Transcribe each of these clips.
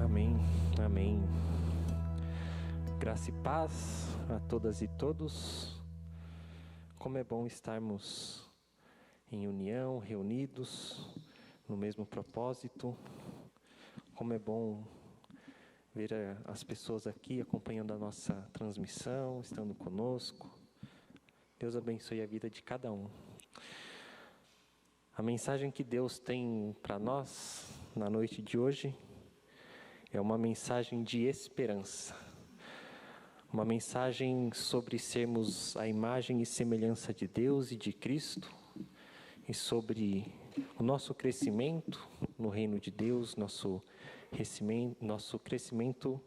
Amém, amém. Graça e paz a todas e todos. Como é bom estarmos em união, reunidos no mesmo propósito. Como é bom ver as pessoas aqui acompanhando a nossa transmissão, estando conosco. Deus abençoe a vida de cada um. A mensagem que Deus tem para nós na noite de hoje é uma mensagem de esperança. Uma mensagem sobre sermos a imagem e semelhança de Deus e de Cristo, e sobre o nosso crescimento no reino de Deus, nosso crescimento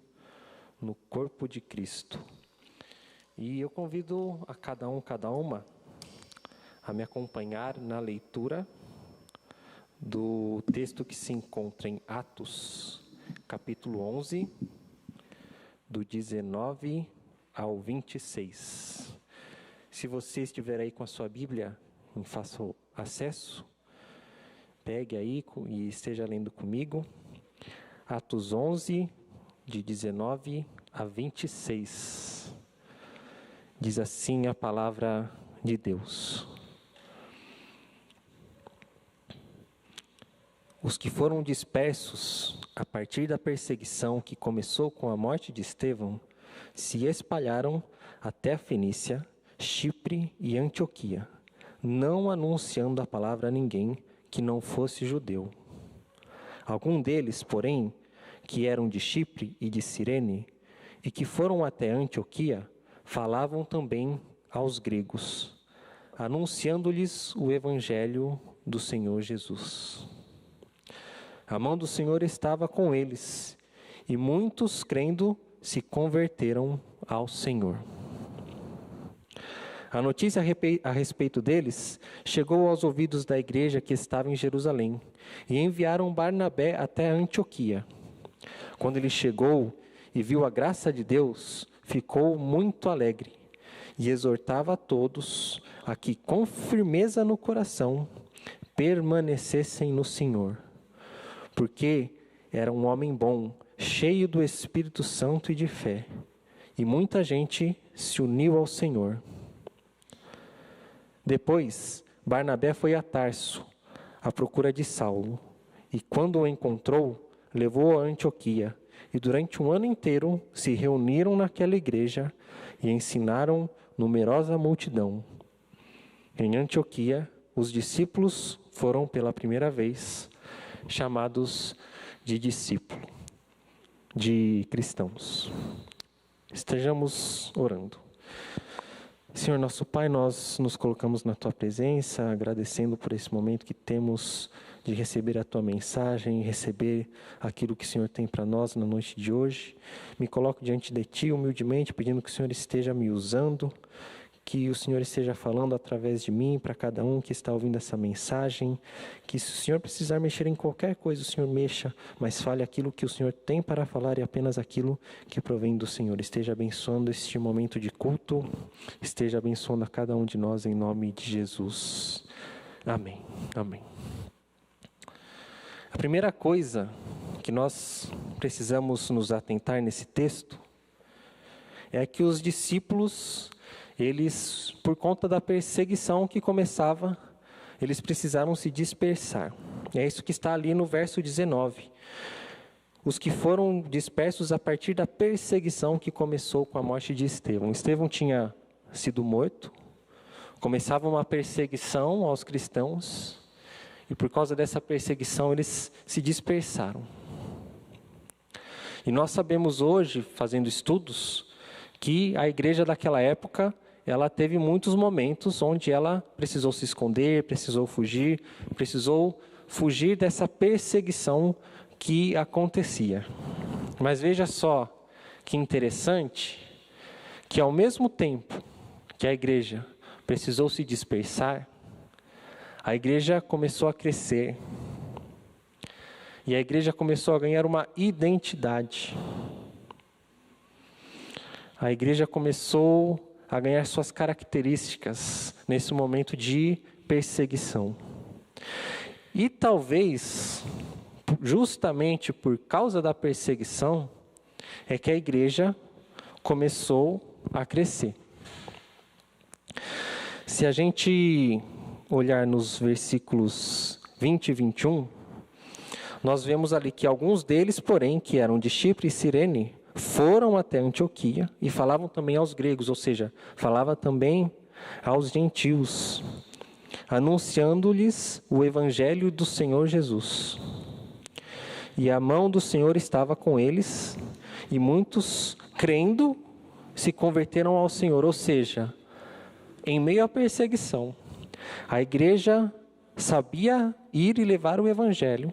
no corpo de Cristo. E eu convido a cada um, cada uma, a me acompanhar na leitura do texto que se encontra em Atos, capítulo 11, do 19 ao 26. Se você estiver aí com a sua Bíblia em fácil acesso, pegue aí e esteja lendo comigo. Atos 11, de 19 a 26. Diz assim a palavra de Deus. Os que foram dispersos a partir da perseguição que começou com a morte de Estevão se espalharam até a Fenícia, Chipre e Antioquia, não anunciando a palavra a ninguém que não fosse judeu. Alguns deles, porém, que eram de Chipre e de Cirene, e que foram até Antioquia, falavam também aos gregos, anunciando-lhes o evangelho do Senhor Jesus. A mão do Senhor estava com eles, e muitos, crendo, se converteram ao Senhor. A notícia a respeito deles chegou aos ouvidos da igreja que estava em Jerusalém, e enviaram Barnabé até Antioquia. Quando ele chegou e viu a graça de Deus, ficou muito alegre, e exortava a todos a que, com firmeza no coração, permanecessem no Senhor. Porque era um homem bom, cheio do Espírito Santo e de fé, e muita gente se uniu ao Senhor. Depois, Barnabé foi a Tarso, à procura de Saulo, e quando o encontrou, levou-o a Antioquia, e durante um ano inteiro se reuniram naquela igreja e ensinaram numerosa multidão. Em Antioquia, os discípulos foram pela primeira vez chamados de discípulo, de cristãos. Estejamos orando. Senhor nosso Pai, nós nos colocamos na Tua presença, agradecendo por esse momento que temos de receber a Tua mensagem, receber aquilo que o Senhor tem para nós na noite de hoje. Me coloco diante de Ti humildemente, pedindo que o Senhor esteja me usando, que o Senhor esteja falando através de mim para cada um que está ouvindo essa mensagem, que se o Senhor precisar mexer em qualquer coisa, o Senhor mexa, mas fale aquilo que o Senhor tem para falar e apenas aquilo que provém do Senhor. Esteja abençoando este momento de culto, esteja abençoando a cada um de nós em nome de Jesus. Amém. Amém. A primeira coisa que nós precisamos nos atentar nesse texto é que os discípulos, eles, por conta da perseguição que começava, eles precisaram se dispersar. É isso que está ali no verso 19. Os que foram dispersos a partir da perseguição que começou com a morte de Estevão. Estevão tinha sido morto, começava uma perseguição aos cristãos, e por causa dessa perseguição eles se dispersaram. E nós sabemos hoje, fazendo estudos, que a igreja daquela época, ela teve muitos momentos onde ela precisou se esconder, precisou fugir dessa perseguição que acontecia. Mas veja só que interessante, que ao mesmo tempo que a igreja precisou se dispersar, a igreja começou a crescer. E a igreja começou a ganhar uma identidade. A igreja começou a ganhar suas características nesse momento de perseguição. E talvez justamente por causa da perseguição, é que a igreja começou a crescer. Se a gente olhar nos versículos 20 e 21, nós vemos ali que alguns deles, porém, que eram de Chipre e Cirene, foram até Antioquia e falavam também aos gregos, ou seja, falava também aos gentios, anunciando-lhes o evangelho do Senhor Jesus. E a mão do Senhor estava com eles, e muitos, crendo, se converteram ao Senhor. Ou seja, em meio à perseguição, a igreja sabia ir e levar o evangelho.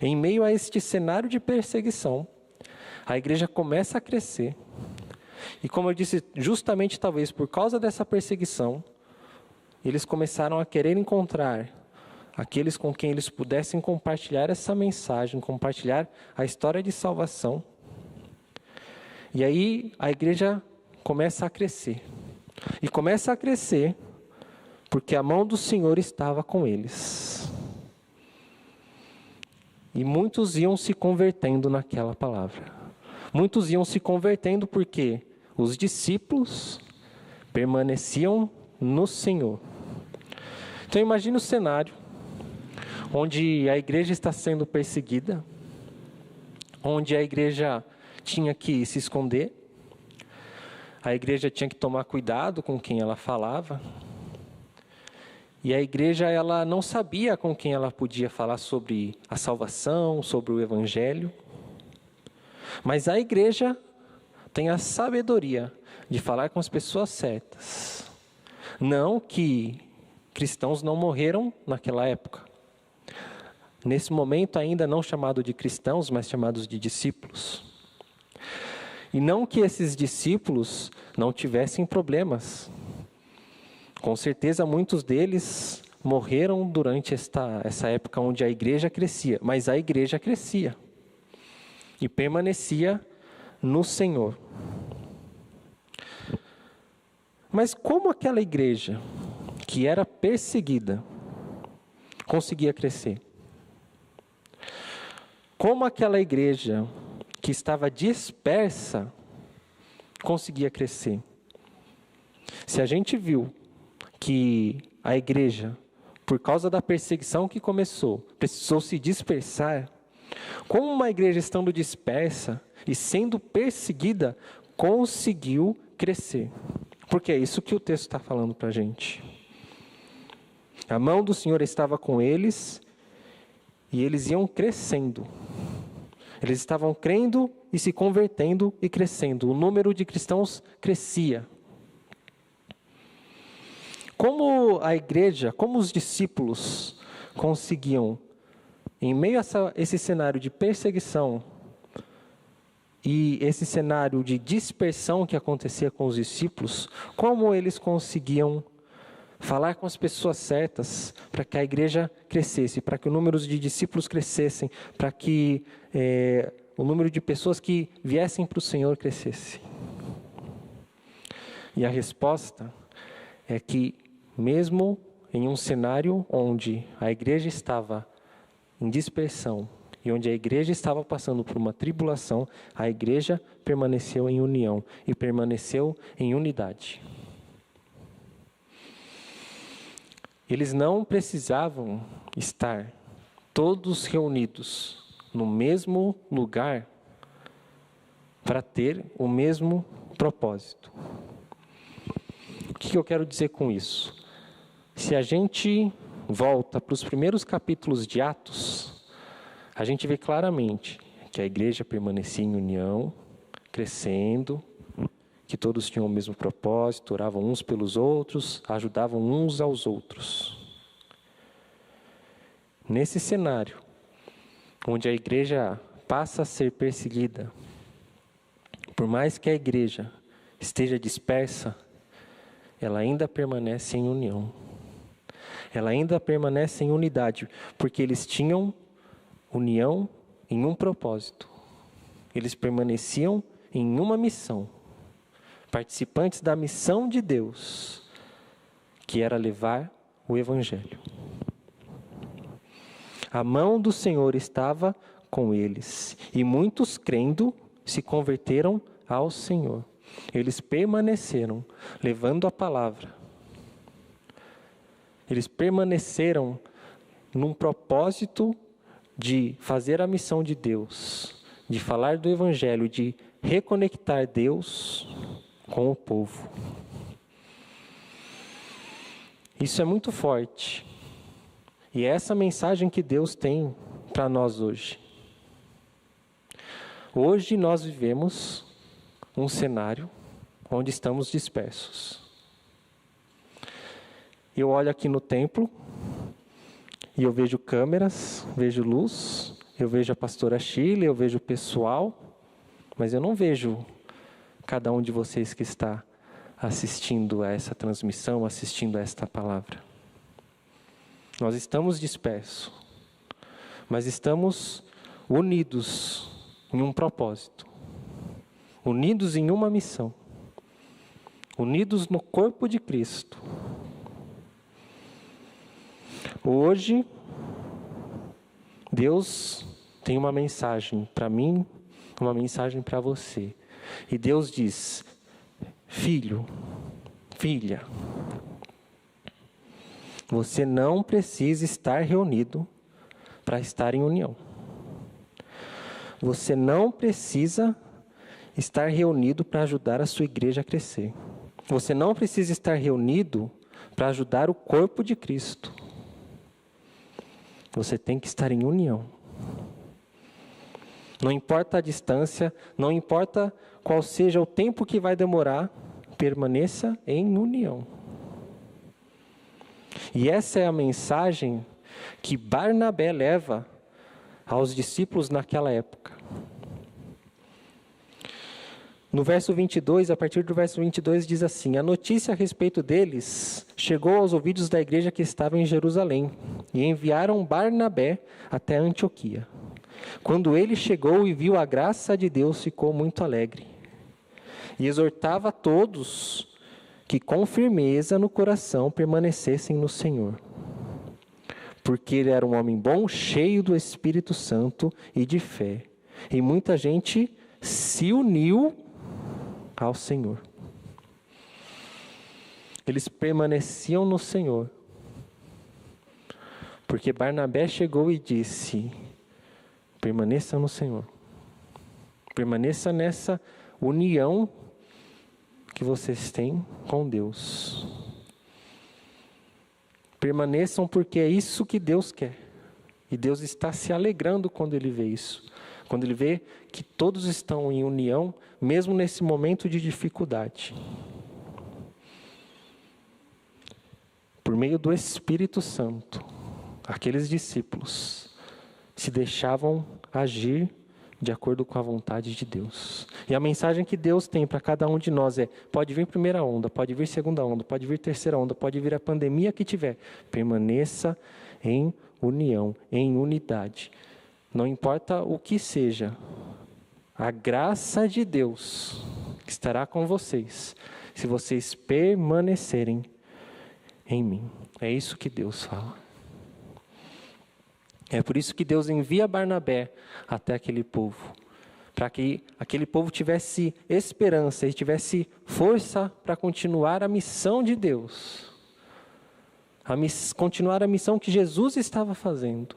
Em meio a este cenário de perseguição, a igreja começa a crescer. E como eu disse, justamente talvez por causa dessa perseguição, eles começaram a querer encontrar aqueles com quem eles pudessem compartilhar essa mensagem, compartilhar a história de salvação. E aí a igreja começa a crescer. E começa a crescer porque a mão do Senhor estava com eles. E muitos iam se convertendo naquela palavra. Muitos iam se convertendo porque os discípulos permaneciam no Senhor. Então imagine o cenário onde a igreja está sendo perseguida, onde a igreja tinha que se esconder, a igreja tinha que tomar cuidado com quem ela falava, e a igreja ela não sabia com quem ela podia falar sobre a salvação, sobre o evangelho, mas a igreja tem a sabedoria de falar com as pessoas certas. Não que cristãos não morreram naquela época. Nesse momento ainda não chamado de cristãos, mas chamados de discípulos. E não que esses discípulos não tivessem problemas. Com certeza muitos deles morreram durante essa época onde a igreja crescia. Mas a igreja crescia e permanecia no Senhor. Mas como aquela igreja que era perseguida conseguia crescer? Como aquela igreja que estava dispersa conseguia crescer? Se a gente viu que a igreja, por causa da perseguição que começou, precisou se dispersar, como uma igreja estando dispersa e sendo perseguida, conseguiu crescer? Porque é isso que o texto está falando para a gente. A mão do Senhor estava com eles e eles iam crescendo. Eles estavam crendo e se convertendo e crescendo. O número de cristãos crescia. Como a igreja, como os discípulos conseguiam, em meio a esse cenário de perseguição e esse cenário de dispersão que acontecia com os discípulos, como eles conseguiam falar com as pessoas certas para que a igreja crescesse, para que o número de discípulos crescessem, para que o número de pessoas que viessem para o Senhor crescesse? E a resposta é que, mesmo em um cenário onde a igreja estava em dispersão e onde a igreja estava passando por uma tribulação, a igreja permaneceu em união e permaneceu em unidade. Eles não precisavam estar todos reunidos no mesmo lugar para ter o mesmo propósito. O que eu quero dizer com isso? Se a gente volta para os primeiros capítulos de Atos, a gente vê claramente que a igreja permanecia em união, crescendo, que todos tinham o mesmo propósito, oravam uns pelos outros, ajudavam uns aos outros. Nesse cenário, onde a igreja passa a ser perseguida, por mais que a igreja esteja dispersa, ela ainda permanece em união. Ela ainda permanece em unidade, porque eles tinham união em um propósito. Eles permaneciam em uma missão. Participantes da missão de Deus, que era levar o Evangelho. A mão do Senhor estava com eles, e muitos, crendo, se converteram ao Senhor. Eles permaneceram levando a palavra. Eles permaneceram num propósito de fazer a missão de Deus, de falar do Evangelho, de reconectar Deus com o povo. Isso é muito forte. E é essa mensagem que Deus tem para nós hoje. Hoje nós vivemos um cenário onde estamos dispersos. Eu olho aqui no templo e eu vejo câmeras, vejo luz, eu vejo a pastora Shirley, eu vejo o pessoal, mas eu não vejo cada um de vocês que está assistindo a essa transmissão, assistindo a esta palavra. Nós estamos dispersos, mas estamos unidos em um propósito, unidos em uma missão, unidos no corpo de Cristo. Hoje, Deus tem uma mensagem para mim, uma mensagem para você. E Deus diz: filho, filha, você não precisa estar reunido para estar em união. Você não precisa estar reunido para ajudar a sua igreja a crescer. Você não precisa estar reunido para ajudar o corpo de Cristo. Você tem que estar em união. Não importa a distância, não importa qual seja o tempo que vai demorar, permaneça em união. E essa é a mensagem que Barnabé leva aos discípulos naquela época. No verso 22, a partir do verso 22, diz assim: a notícia a respeito deles chegou aos ouvidos da igreja que estava em Jerusalém, e enviaram Barnabé até Antioquia. Quando ele chegou e viu a graça de Deus, ficou muito alegre, e exortava a todos que com firmeza no coração permanecessem no Senhor. Porque ele era um homem bom, cheio do Espírito Santo e de fé. E muita gente se uniu ao Senhor. Eles permaneciam no Senhor. Porque Barnabé chegou e disse: permaneça no Senhor. Permaneça nessa união que vocês têm com Deus. Permaneçam porque é isso que Deus quer. E Deus está se alegrando quando Ele vê isso. Quando Ele vê que todos estão em união, mesmo nesse momento de dificuldade. Por meio do Espírito Santo, aqueles discípulos se deixavam agir de acordo com a vontade de Deus. E a mensagem que Deus tem para cada um de nós é: pode vir primeira onda, pode vir segunda onda, pode vir terceira onda, pode vir a pandemia que tiver. Permaneça em união, em unidade. Não importa o que seja, a graça de Deus estará com vocês, se vocês permanecerem em mim. É isso que Deus fala. É por isso que Deus envia Barnabé até aquele povo, para que aquele povo tivesse esperança e tivesse força para continuar a missão de Deus, continuar a missão que Jesus estava fazendo,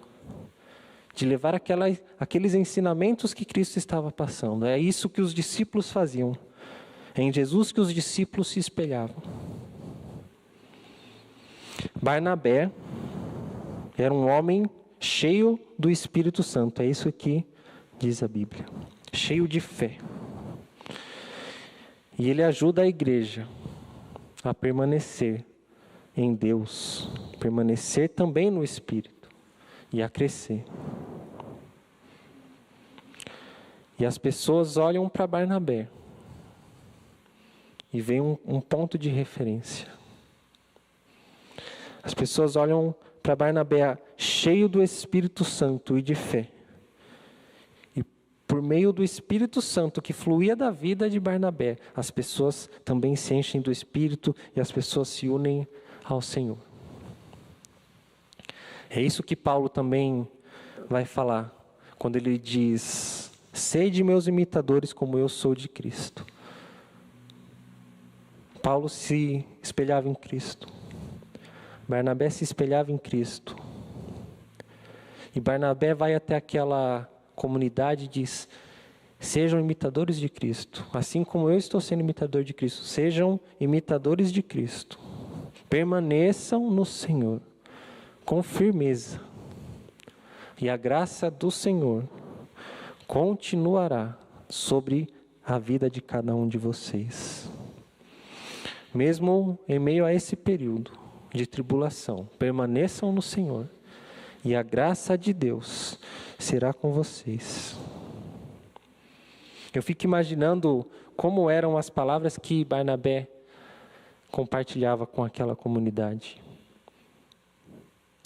de levar aqueles ensinamentos que Cristo estava passando. É isso que os discípulos faziam, é em Jesus que os discípulos se espelhavam. Barnabé era um homem cheio do Espírito Santo, é isso que diz a Bíblia, cheio de fé. E ele ajuda a igreja a permanecer em Deus, permanecer também no Espírito e a crescer. E as pessoas olham para Barnabé e veem um ponto de referência. As pessoas olham para Barnabé cheio do Espírito Santo e de fé. E por meio do Espírito Santo que fluía da vida de Barnabé, as pessoas também se enchem do Espírito e as pessoas se unem ao Senhor. É isso que Paulo também vai falar quando ele diz: sede meus imitadores como eu sou de Cristo. Paulo se espelhava em Cristo. Barnabé se espelhava em Cristo. E Barnabé vai até aquela comunidade e diz: sejam imitadores de Cristo, assim como eu estou sendo imitador de Cristo. Sejam imitadores de Cristo. Permaneçam no Senhor com firmeza. E a graça do Senhor continuará sobre a vida de cada um de vocês. Mesmo em meio a esse período de tribulação, permaneçam no Senhor. E a graça de Deus será com vocês. Eu fico imaginando como eram as palavras que Barnabé compartilhava com aquela comunidade.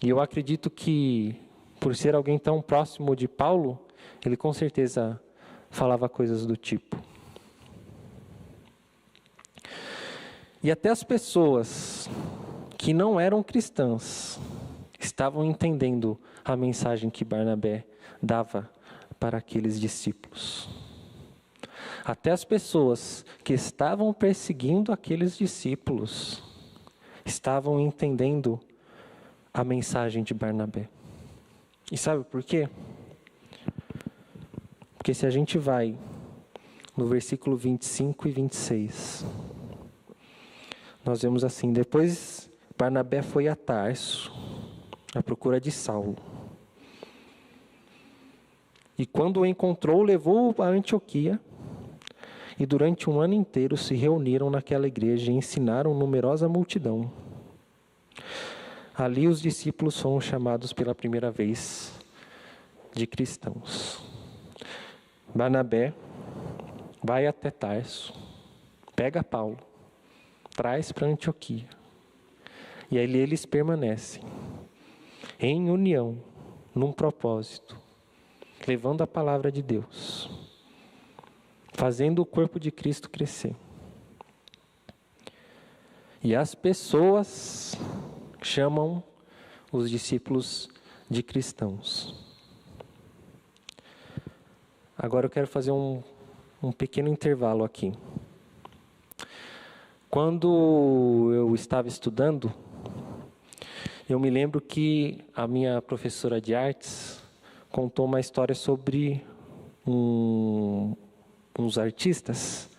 E eu acredito que, por ser alguém tão próximo de Paulo, ele com certeza falava coisas do tipo. E até as pessoas que não eram cristãs estavam entendendo a mensagem que Barnabé dava para aqueles discípulos. Até as pessoas que estavam perseguindo aqueles discípulos estavam entendendo a mensagem de Barnabé. E sabe por quê? Porque se a gente vai no versículo 25 e 26, nós vemos assim: depois Barnabé foi a Tarso, à procura de Saulo. E quando o encontrou, levou-o a Antioquia, e durante um ano inteiro se reuniram naquela igreja e ensinaram numerosa multidão. Ali os discípulos foram chamados pela primeira vez de cristãos. Barnabé vai até Tarso, pega Paulo, traz para Antioquia. E ali eles permanecem em união, num propósito, levando a palavra de Deus, fazendo o corpo de Cristo crescer. E as pessoas chamam os discípulos de cristãos. Agora eu quero fazer um pequeno intervalo aqui. Quando eu estava estudando, eu me lembro que a minha professora de artes contou uma história sobre uns artistas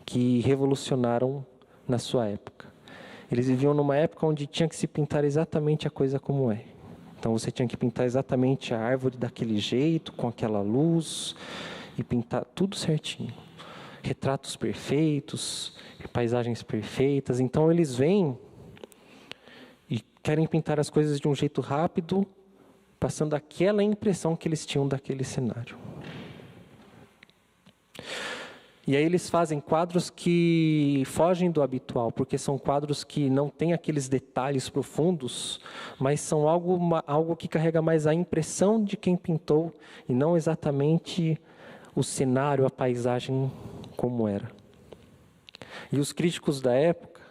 que revolucionaram na sua época. Eles viviam numa época onde tinha que se pintar exatamente a coisa como é. Então você tinha que pintar exatamente a árvore daquele jeito, com aquela luz, e pintar tudo certinho. Retratos perfeitos, paisagens perfeitas. Então eles vêm e querem pintar as coisas de um jeito rápido, passando aquela impressão que eles tinham daquele cenário. E aí eles fazem quadros que fogem do habitual, porque são quadros que não têm aqueles detalhes profundos, mas são algo que carrega mais a impressão de quem pintou, e não exatamente o cenário, a paisagem como era. E os críticos da época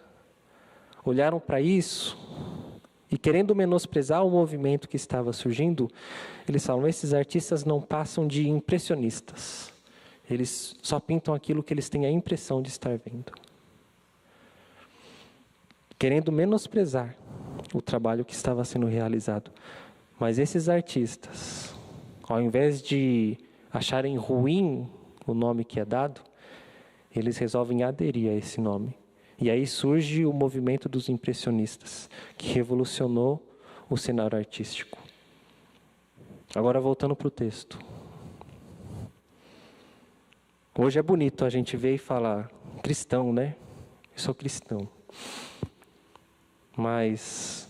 olharam para isso e, querendo menosprezar o movimento que estava surgindo, eles falam: esses artistas não passam de impressionistas. Eles só pintam aquilo que eles têm a impressão de estar vendo. Querendo menosprezar o trabalho que estava sendo realizado. Mas esses artistas, ao invés de acharem ruim o nome que é dado, eles resolvem aderir a esse nome. E aí surge o movimento dos impressionistas, que revolucionou o cenário artístico. Agora voltando para o texto. Hoje é bonito a gente ver e falar: cristão, né? Eu sou cristão. Mas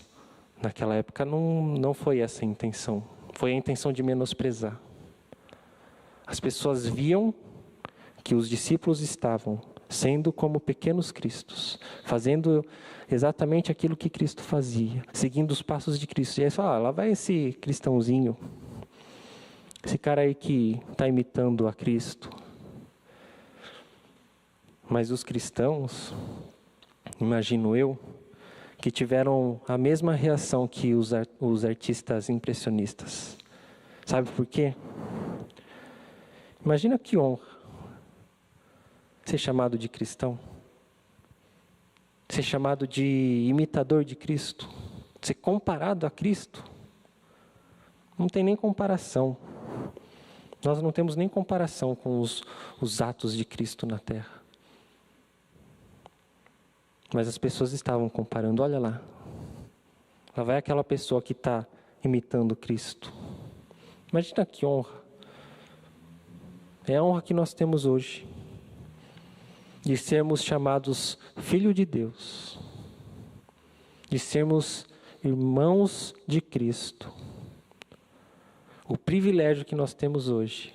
naquela época não foi essa a intenção. Foi a intenção de menosprezar. As pessoas viam que os discípulos estavam sendo como pequenos cristos, fazendo exatamente aquilo que Cristo fazia, seguindo os passos de Cristo. E aí fala: lá vai esse cristãozinho, esse cara aí que está imitando a Cristo. Mas os cristãos, imagino eu, que tiveram a mesma reação que os artistas impressionistas. Sabe por quê? Imagina que honra ser chamado de cristão, ser chamado de imitador de Cristo, ser comparado a Cristo. Não tem nem comparação. Nós não temos nem comparação com os atos de Cristo na terra. Mas as pessoas estavam comparando, olha lá. Lá vai aquela pessoa que está imitando Cristo. Imagina que honra. É a honra que nós temos hoje. De sermos chamados filho de Deus. De sermos irmãos de Cristo. O privilégio que nós temos hoje.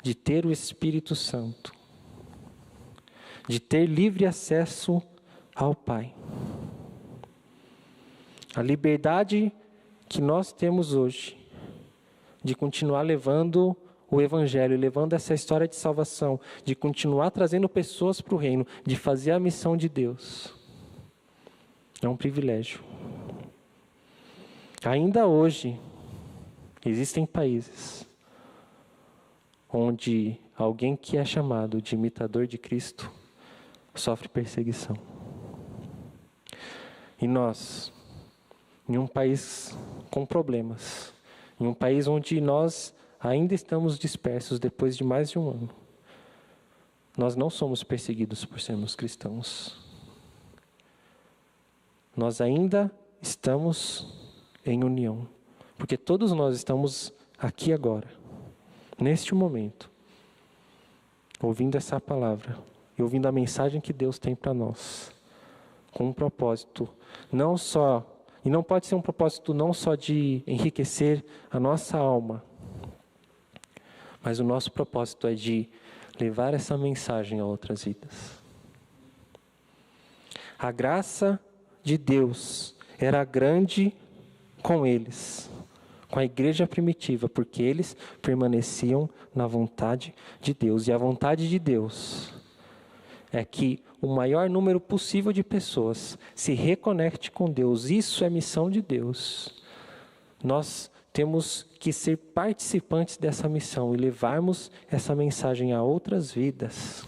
De ter o Espírito Santo. De ter livre acesso ao Pai. A liberdade que nós temos hoje de continuar levando o Evangelho, levando essa história de salvação, de continuar trazendo pessoas para o reino, de fazer a missão de Deus, é um privilégio. Ainda hoje, existem países onde alguém que é chamado de imitador de Cristo sofre perseguição. E nós, em um país com problemas, em um país onde nós ainda estamos dispersos depois de mais de um ano, nós não somos perseguidos por sermos cristãos. Nós ainda estamos em união, porque todos nós estamos aqui agora, neste momento, ouvindo essa palavra e ouvindo a mensagem que Deus tem para nós, com um propósito, não só, e não pode ser um propósito não só de enriquecer a nossa alma, mas o nosso propósito é de levar essa mensagem a outras vidas. A graça de Deus era grande com eles, com a igreja primitiva, porque eles permaneciam na vontade de Deus. E a vontade de Deus é que o maior número possível de pessoas se reconecte com Deus. Isso é missão de Deus. Nós temos que ser participantes dessa missão e levarmos essa mensagem a outras vidas.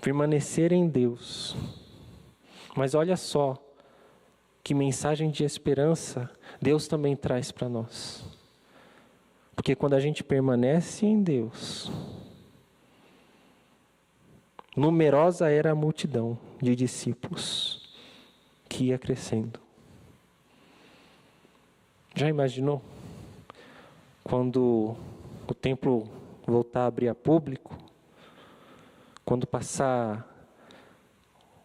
Permanecer em Deus. Mas olha só, que mensagem de esperança Deus também traz para nós. Porque quando a gente permanece em Deus, numerosa era a multidão de discípulos que ia crescendo. Já imaginou? Quando o templo voltar a abrir a público, quando passar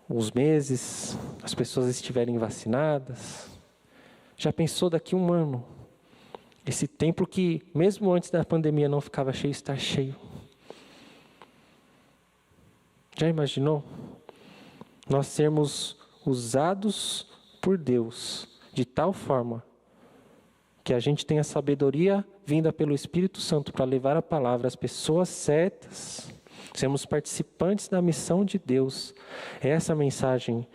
os meses, as pessoas estiverem vacinadas, já pensou daqui a um ano, esse templo que mesmo antes da pandemia não ficava cheio, estar cheio? Já imaginou? Nós sermos usados por Deus de tal forma que a gente tenha sabedoria vinda pelo Espírito Santo para levar a palavra às pessoas certas, sermos participantes da missão de Deus. É essa mensagem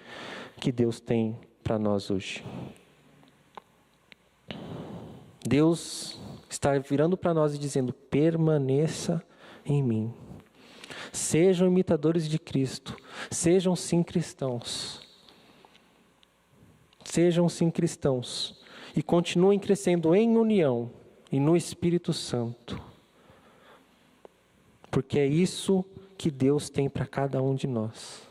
que Deus tem para nós hoje. Deus está virando para nós e dizendo: permaneça em mim. Sejam imitadores de Cristo. Sejam sim cristãos. Sejam sim cristãos. E continuem crescendo em união e no Espírito Santo. Porque é isso que Deus tem para cada um de nós.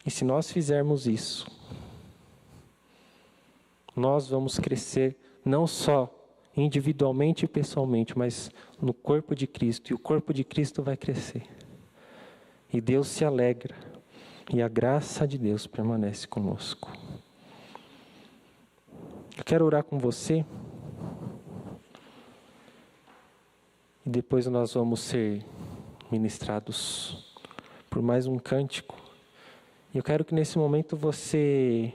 E se nós fizermos isso, nós vamos crescer não só individualmente e pessoalmente, mas no corpo de Cristo. E o corpo de Cristo vai crescer. E Deus se alegra. E a graça de Deus permanece conosco. Eu quero orar com você. E depois nós vamos ser ministrados por mais um cântico. E eu quero que nesse momento você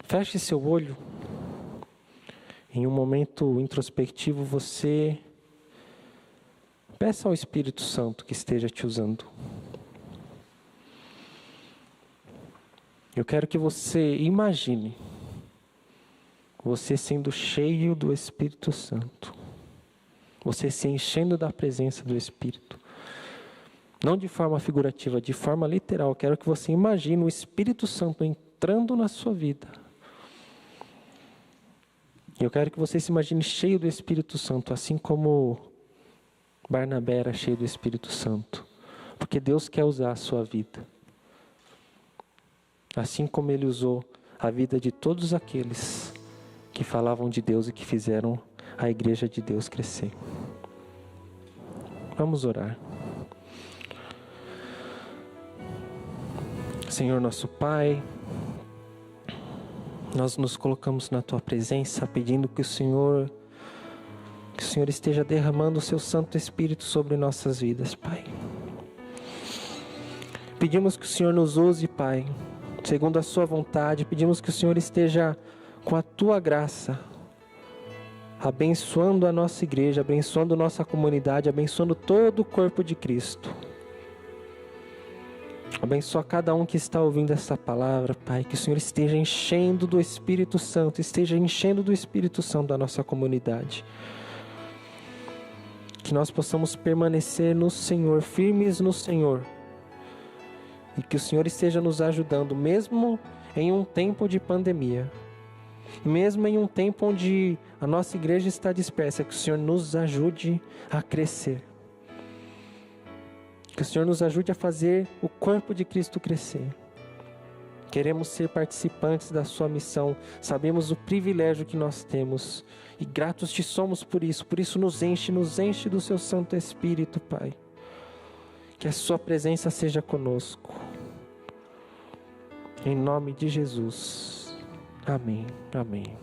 feche seu olho. Em um momento introspectivo, você peça ao Espírito Santo que esteja te usando. Eu quero que você imagine você sendo cheio do Espírito Santo. Você se enchendo da presença do Espírito. Não de forma figurativa, de forma literal. Eu quero que você imagine o Espírito Santo entrando na sua vida. Eu quero que você se imagine cheio do Espírito Santo, assim como Barnabé era cheio do Espírito Santo. Porque Deus quer usar a sua vida. Assim como Ele usou a vida de todos aqueles que falavam de Deus e que fizeram a igreja de Deus crescer. Vamos orar. Senhor nosso Pai, nós nos colocamos na Tua presença pedindo que o Senhor esteja derramando o Seu Santo Espírito sobre nossas vidas, Pai. Pedimos que o Senhor nos use, Pai, segundo a Sua vontade. Pedimos que o Senhor esteja com a Tua graça, abençoando a nossa igreja, abençoando nossa comunidade, abençoando todo o corpo de Cristo. Abençoa cada um que está ouvindo essa palavra, Pai, que o Senhor esteja enchendo do Espírito Santo, esteja enchendo do Espírito Santo a nossa comunidade. Que nós possamos permanecer no Senhor, firmes no Senhor. E que o Senhor esteja nos ajudando, mesmo em um tempo de pandemia. Mesmo em um tempo onde a nossa igreja está dispersa, que o Senhor nos ajude a crescer. Que o Senhor nos ajude a fazer o corpo de Cristo crescer. Queremos ser participantes da sua missão. Sabemos o privilégio que nós temos. E gratos te somos por isso nos enche do seu Santo Espírito, Pai. Que a sua presença seja conosco. Em nome de Jesus. Amém. Amém.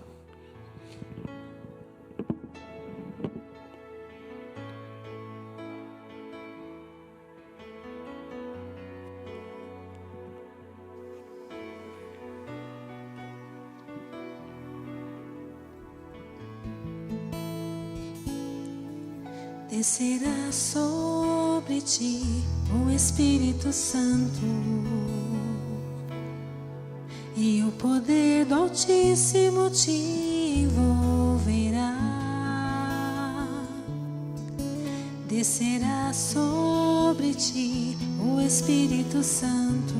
Descerá sobre ti o Espírito Santo e o poder do Altíssimo te envolverá. Descerá sobre ti o Espírito Santo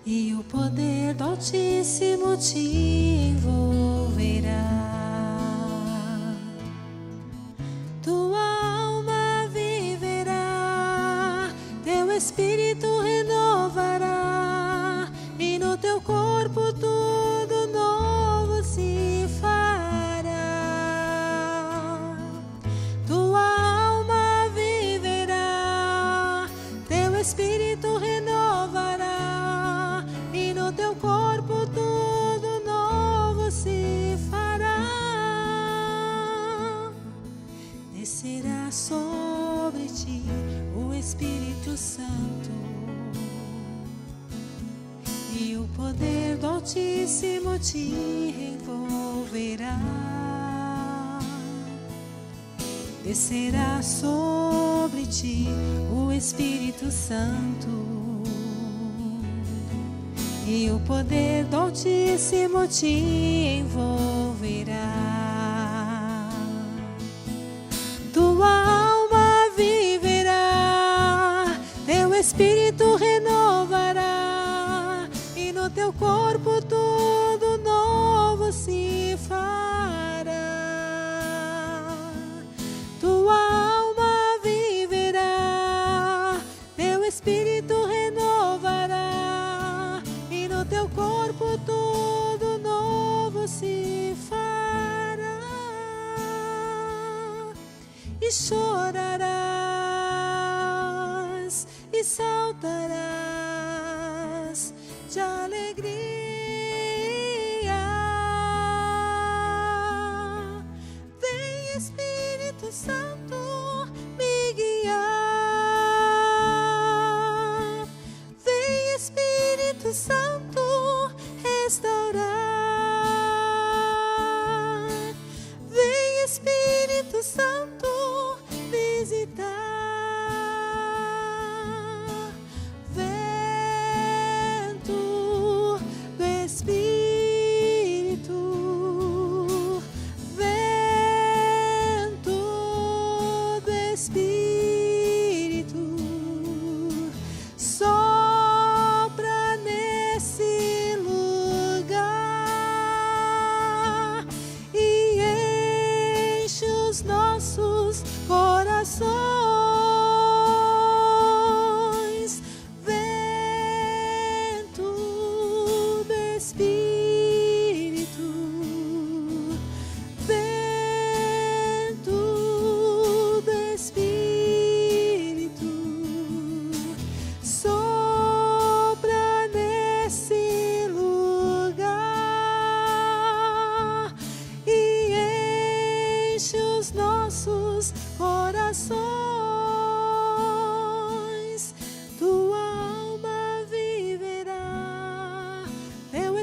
e o poder do Altíssimo te envolverá. Espírito renovará e no teu corpo tudo novo se fará. Tua alma viverá, teu espírito renovará e no teu corpo tudo novo se fará. Descerá sobre ti o Espírito Santo e o poder do Altíssimo te envolverá. Descerá sobre ti o Espírito Santo e o poder do Altíssimo te envolverá. Tua alma viverá, teu espírito renovará e no teu corpo tudo novo se fará. Tua alma viverá, teu espírito renovará e no teu corpo tudo novo se fará. E chorarás e saltarás de alegria. Vem Espírito Santo me guiar. Vem Espírito Santo restaurar. Vem Espírito Santo visitar. Vento do Espírito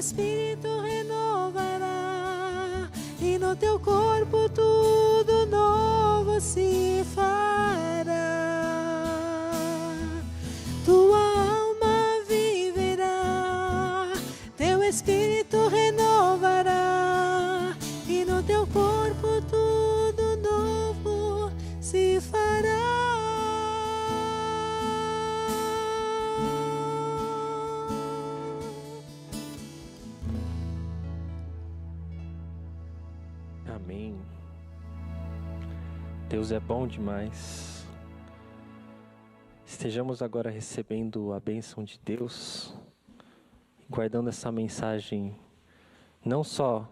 espírito renovará, e no teu corpo tudo novo se fará. Tua alma viverá, teu espírito renovará, e no teu corpo tudo novo se fará. Amém. Deus é bom demais. Estejamos agora recebendo a bênção de Deus, guardando essa mensagem, não só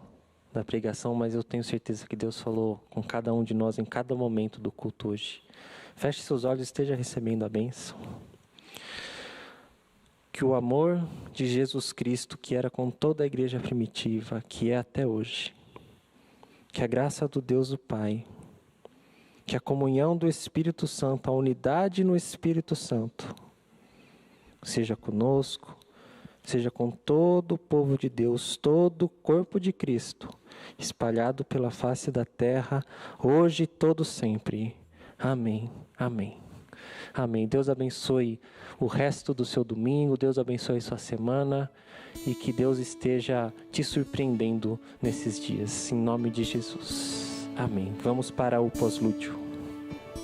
da pregação, mas eu tenho certeza que Deus falou com cada um de nós em cada momento do culto hoje. Feche seus olhos e esteja recebendo a bênção. Que o amor de Jesus Cristo, que era com toda a igreja primitiva, que é até hoje, que a graça do Deus o Pai, que a comunhão do Espírito Santo, a unidade no Espírito Santo, seja conosco, seja com todo o povo de Deus, todo o corpo de Cristo, espalhado pela face da terra, hoje e todo sempre. Amém, amém, amém. Deus abençoe o resto do seu domingo, Deus abençoe sua semana, e que Deus esteja te surpreendendo nesses dias, em nome de Jesus. Amém. Vamos para o pós-lúdio.